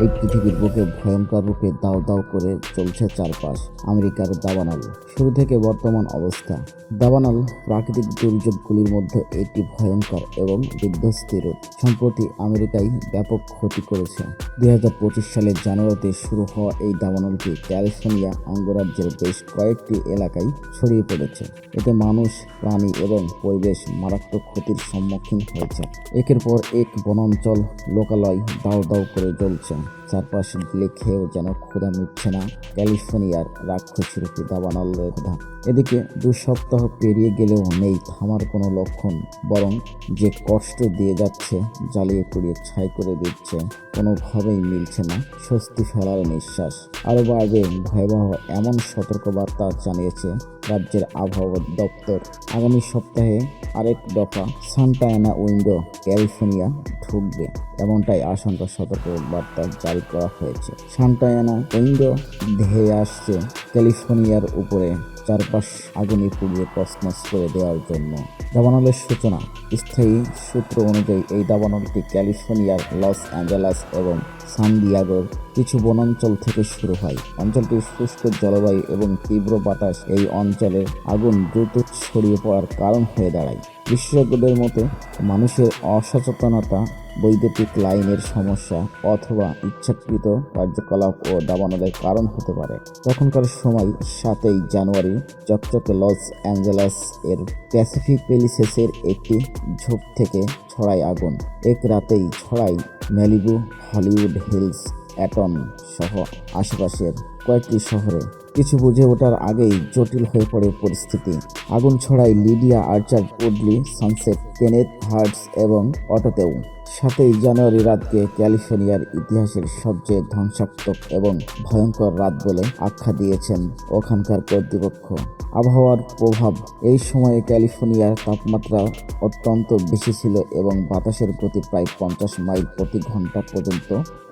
এই পৃথিবীর বুকে ভয়ঙ্কর রূপে দাউ দাউ করে চলছে চারপাশ আমেরিকার দাবানল। শুরু থেকে বর্তমান অবস্থা। দাবানল প্রাকৃতিক দুর্যোগগুলির মধ্যে একটি ভয়ঙ্কর এবং বিধ্বস্ত রূপ। সম্প্রতি আমেরিকায় ব্যাপক ক্ষতি করেছে। 2025 সালের জানুয়ারিতে শুরু হওয়া এই দাবানলটি ক্যালিফোর্নিয়া অঙ্গরাজ্যের বেশ কয়েকটি এলাকায় ছড়িয়ে পড়েছে। এতে মানুষ, প্রাণী এবং পরিবেশ মারাত্মক ক্ষতির সম্মুখীন হয়েছে। একের পর এক বনাঞ্চল, লোকালয় দাউ দাউ করে জ্বলছে। চারপাশ গিলে খেয়েও যেন ক্ষুধা মিটছে না ক্যালিফোর্নিয়ার রাক্ষসরূপী দাবানলের ক্ষুধা। এদিকে 2 সপ্তাহ পেরিয়ে গেলেও নেই থামার কোনো লক্ষণ, বরং যে কষ্ট দিয়ে যাচ্ছে, জ্বালিয়ে পুড়িয়ে ছাই করে দিচ্ছে, কোনোভাবেই মিলছে না স্বস্তি ফেলার নিঃশ্বাস। আরও বাড়বে ভয়াবহ এমন সতর্কবার্তা জানিয়েছে রাজ্যের আবহাওয়া দপ্তর। আগামী সপ্তাহে আরেক দফা সান্টা অ্যানা উইন্ডো ক্যালিফোর্নিয়া ঢুকবে, এমনটাই আশঙ্কা সতর্কবার্তা জারি করা হয়েছে। সান্টা অ্যানা উইন্ডো ধেয়ে আসছে ক্যালিফোর্নিয়ার উপরে, চারপাশ আগুনে পুড়িয়ে তছনছ করে দেওয়ার জন্য। দাবানলের সূচনা। স্থায়ী সূত্র অনুযায়ী এই দাবানলটি ক্যালিফোর্নিয়ার লস অ্যাঞ্জেলাস এবং সান দিয়েগোর কিছু বনাঞ্চল থেকে শুরু হয়। অঞ্চলটির শুষ্ক জলবায়ু এবং তীব্র বাতাস এই অঞ্চলের আগুন দ্রুত ছড়িয়ে পড়ার কারণ হয়ে দাঁড়ায়। বিশেষজ্ঞদের মতে মানুষের অসচেতনতা, বৈদ্যুতিক লাইনের সমস্যা অথবা ইচ্ছাকৃত কার্যকলাপ ও দাবানলের কারণ হতে পারে। তখনকার সময় 7 জানুয়ারি চকচকে লস অ্যাঞ্জেলাস এর প্যাসিফিক প্যালিসেসের একটি ঝোপ থেকে ছড়ায় আগুন। এক রাতেই ছড়ায় ম্যালিবু, হলিউড হিলস, অ্যাটন সহ আশেপাশের কয়েকটি শহরে। কিছু বুঝে ওঠার আগেই জটিল হয়ে পড়ে পরিস্থিতি। আগুন ছড়ায় লিডিয়া আর্চার, উডলি, সানসেট, কেনেথ হার্টস এবং অটোতেও। 7 জানুয়ারি রাতকে ক্যালিফোর্নিয়ার ইতিহাসের সবচেয়ে ধ্বংসাত্মক এবং ভয়ঙ্কর রাত বলে আখ্যা দিয়েছেন ওখানকার কর্তৃপক্ষ। আবহাওয়ার প্রভাব। এই সময়ে ক্যালিফোর্নিয়ার তাপমাত্রা অত্যন্ত বেশি ছিল এবং বাতাসের গতি প্রায় 50 মাইল প্রতি ঘন্টা পর্যন্ত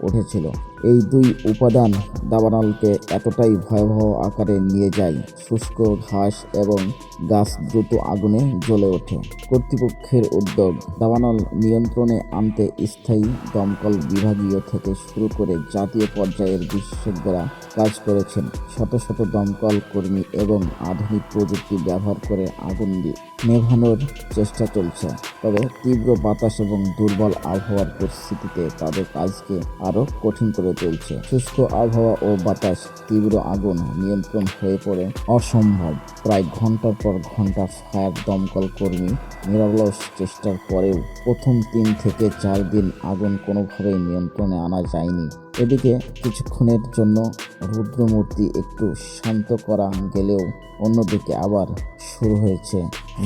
উঠেছিল। এই 2 উপাদান দাবানলকে এতটাই ভয়াবহ আকারে নিয়ে যায়, শুষ্ক ঘাস এবং গাছ দ্রুত আগুনে জ্বলে ওঠে। কর্তৃপক্ষের উদ্যোগ। দাবানল নিয়ন্ত্রণে আনতে স্থায়ী দমকল বিভাগীয় থেকে শুরু করে জাতীয় পর্যায়ের বিশেষজ্ঞরা কাজ করেছেন। শত শত দমকল কর্মী এবং আধুনিক প্রযুক্তি ব্যবহার করে আগুন নেভানোর চেষ্টা চলছে। তবে তীব্র বাতাস এবং দুর্বল আবহাওয়ার পরিস্থিতিতে তাদের কাজকে আরও কঠিন করে তুলছে। শুষ্ক আবহাওয়া ও বাতাস, তীব্র আগুন নিয়ন্ত্রণ হয়ে পড়ে অসম্ভব। প্রায় ঘন্টার পর ঘন্টা ফায়ার দমকল কর্মী নিরলস চেষ্টার পরেও প্রথম 3 থেকে 4 দিন আগুন কোনোভাবেই নিয়ন্ত্রণে আনা যায়নি। এদিকে কিছুক্ষণের জন্য রুদ্রমূর্তি একটু শান্ত করা গেলেও অন্যদিকে আবার শুরু হয়েছে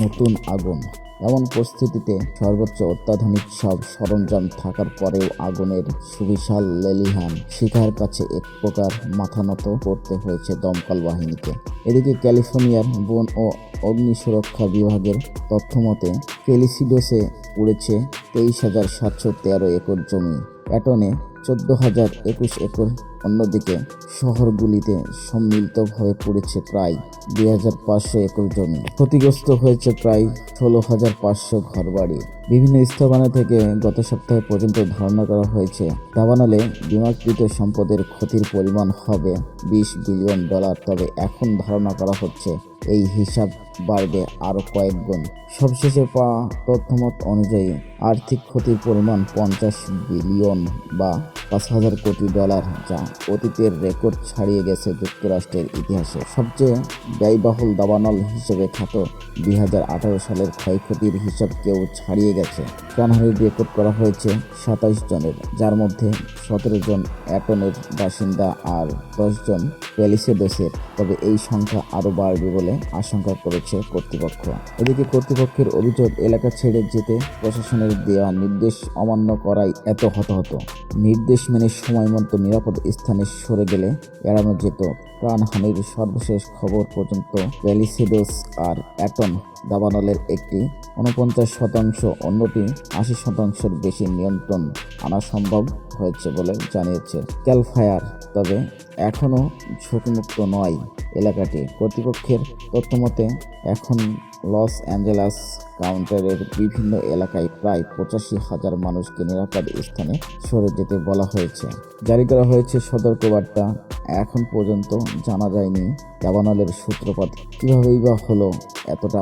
নতুন আগুন। এমন পরিস্থিতিতে সর্বোচ্চ অত্যাধুনিক সব সরঞ্জাম থাকার পরেও আগুনের সুবিশাল লেলিহান শিখার কাছে এক প্রকার মাথা নত করতে হয়েছে দমকল বাহিনীকে। এদিকে ক্যালিফোর্নিয়ার বন ও অগ্নি সুরক্ষা বিভাগের তথ্যমতে প্যালিসিডোসে উড়েছে 23,713 একর জমি, অ্যাটনে 14,021 একর। অন্যদিকে শহরগুলিতে সম্মিলিতভাবে পড়েছে প্রায় 2,500 একর জমি। ক্ষতিগ্রস্ত হয়েছে প্রায় 16,500 ঘরবাড়ি। বিভিন্ন স্থাপনা থেকে গত সপ্তাহ পর্যন্ত ধারণা করা হয়েছে দাবানলে বিমাকৃত সম্পদের ক্ষতির পরিমাণ হবে $20 বিলিয়ন। তবে এখন ধারণা করা হচ্ছে এই হিসাব বাড়বে আরও কয়েক গুণ। সবশেষে পাওয়া তথ্যমত অনুযায়ী আর্থিক ক্ষতির পরিমাণ $50 বিলিয়ন বা $5,000 কোটি, যা অতীতের রেকর্ড ছাড়িয়ে গেছে যুক্তরাষ্ট্রের ইতিহাসে। সবচেয়ে ব্যয়বহুল দাবানল হিসেবে খ্যাত 2018 সালের ক্ষয়ক্ষতির হিসাবকেও ছাড়িয়ে গেছে। প্রাণহানির রেকর্ড করা হয়েছে 27 জনের, যার মধ্যে 17 জন অ্যাটনের বাসিন্দা আর 10 জন প্যালিসেডোসের। তবে এই সংখ্যা আরও বাড়বে বলে আশঙ্কা করেছে কর্তৃপক্ষ। এদিকে কর্তৃপক্ষের অভিযোগ, এলাকা ছেড়ে যেতে প্রশাসনের দেওয়া নির্দেশ অমান্য করায় এত হতাহত। নির্দেশ মেনে সময়মতো নিরাপদ স্থানে সরে গেলে এড়ানো যেত প্রাণহানির। সর্বশেষ খবর পর্যন্ত প্যালিসেডোস আর অ্যাটন দাবানলের একটি 49%, অন্যটি 80%-এর বেশি নিয়ন্ত্রণ আনা সম্ভব হয়েছে বলে জানিয়েছে ক্যাল ফায়ার। তবে এখনও ঝুঁকিমুক্ত নয় এলাকাটি। কর্তৃপক্ষের তথ্যমতে এখন লস অ্যাঞ্জেলাস কাউন্টির বিভিন্ন এলাকায় প্রায় 85,000 মানুষকে নিরাপদ স্থানে সরে যেতে বলা হয়েছে। জারি করা হয়েছে সতর্কবার্তা। এখন পর্যন্ত জানা যায়নি দাবানলের সূত্রপাত কিভাবেই বা হলো এতটা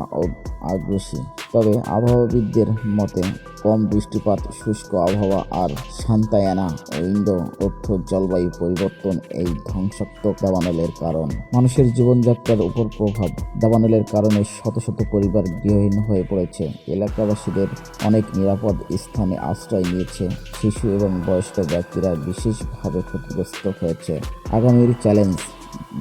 আগ্রাসী। তবে আবহাওয়াবিদদের মতে কম বৃষ্টিপাত, শুষ্ক আবহাওয়া আর সান্তায়ানা উইন্ডো তথ্য জলবায়ু পরিবর্তন এই ধ্বংসাত্মক দাবানলের কারণ। মানুষের জীবনযাত্রার উপর প্রভাব। দাবানলের কারণে শত শত পরিবার গৃহহীন হয়ে পড়েছে। এলাকাবাসীদের অনেক নিরাপদ স্থানে আশ্রয় নিয়েছে। শিশু এবং বয়স্ক ব্যক্তিরা বিশেষভাবে ক্ষতিগ্রস্ত হয়েছে। আগামীর চ্যালেঞ্জ।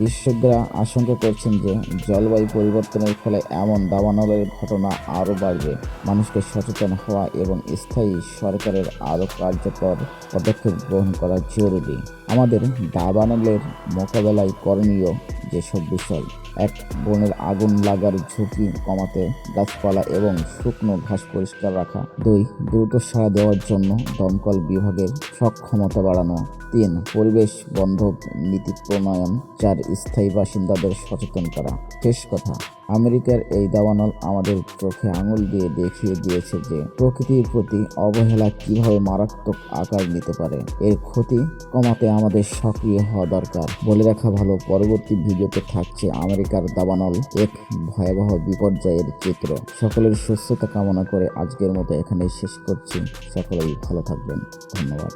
বিশেষজ্ঞরা আশঙ্কা করছেন যে জলবায়ু পরিবর্তনের ফলে এমন দাবানলের ঘটনা আরও বাড়বে। মানুষকে সচেতন হওয়া এবং স্থায়ী সরকারের আরও কার্যকর পদক্ষেপ গ্রহণ করা জরুরি। আমাদের দাবানলের মোকাবেলায় করণীয় যেসব বিষয়: 1. বনের আগুন লাগার ঝুঁকি কমাতে গাছপালা এবং শুকনো ঘাস পরিষ্কার রাখা। 2. দ্রুত সাড়া দেওয়ার জন্য দমকল বিভাগের সক্ষমতা বাড়ানো। 3. পরিবেশ বান্ধব নীতি প্রণয়ন। 4. স্থায়ী বাসিন্দাদের সচেতন করা। শেষ কথা, আমেরিকার এই দাবানল আমাদের চোখে আঙুল দিয়ে দেখিয়ে দিয়েছে যে প্রকৃতির প্রতি অবহেলা কিভাবে মারাত্মক আকার নিতে পারে। এর ক্ষতি কমাতে আমাদের সক্রিয় হওয়া দরকার। বলে রাখা ভালো, পরবর্তী ভিডিওতে থাকছে আমেরিকার দাবানল, এক ভয়াবহ বিপর্যয়ের চিত্র। সকলের সুস্থতা কামনা করে আজকের মতো এখানেই শেষ করছি। সকলেই ভালো থাকবেন। ধন্যবাদ।